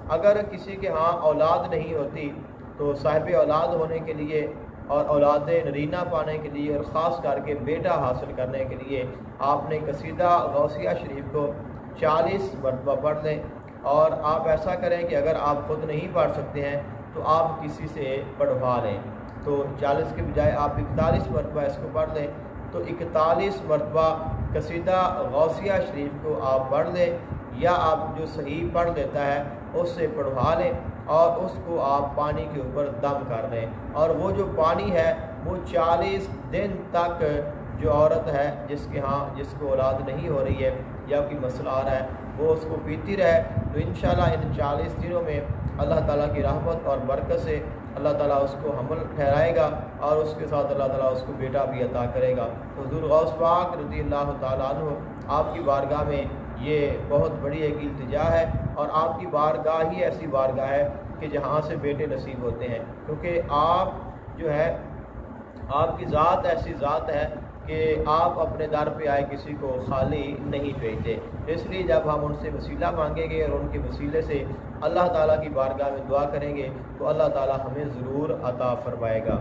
اگر کسی کے ہاں اولاد نہیں ہوتی تو صاحب اولاد ہونے کے لیے اور اولاد نرینہ پانے کے لیے اور خاص کر کے بیٹا حاصل کرنے کے لیے آپ نے قصیدہ غوثیہ شریف کو 40 مرتبہ پڑھ لیں۔ اور آپ ایسا کریں کہ اگر آپ خود نہیں پڑھ سکتے ہیں تو آپ کسی سے پڑھوا لیں، تو 40 کے بجائے آپ 41 مرتبہ اس کو پڑھ لیں، تو 41 مرتبہ قصیدہ غوثیہ شریف کو آپ پڑھ لیں، یا آپ جو صحیح پڑھ لیتا ہے اس سے پڑھوا لیں اور اس کو آپ پانی کے اوپر دم کر دیں، اور وہ جو پانی ہے وہ 40 دن تک جو عورت ہے جس کو اولاد نہیں ہو رہی ہے یا کوئی مسئلہ آ رہا ہے وہ اس کو پیتی رہے، تو انشاءاللہ ان 40 دنوں میں اللہ تعالیٰ کی رحمت اور برکت سے اللہ تعالیٰ اس کو حمل ٹھہرائے گا اور اس کے ساتھ اللہ تعالیٰ اس کو بیٹا بھی عطا کرے گا۔ تو حضور غوث پاک رضی اللہ تعالیٰ عنہ آپ کی بارگاہ میں یہ بہت بڑی ایک التجا ہے، اور آپ کی بارگاہ ہی ایسی بارگاہ ہے کہ جہاں سے بیٹے نصیب ہوتے ہیں، کیونکہ آپ جو ہے آپ کی ذات ایسی ذات ہے کہ آپ اپنے در پہ آئے کسی کو خالی نہیں بھیجتے، اس لیے جب ہم ان سے وسیلہ مانگیں گے اور ان کے وسیلے سے اللہ تعالیٰ کی بارگاہ میں دعا کریں گے تو اللہ تعالیٰ ہمیں ضرور عطا فرمائے گا۔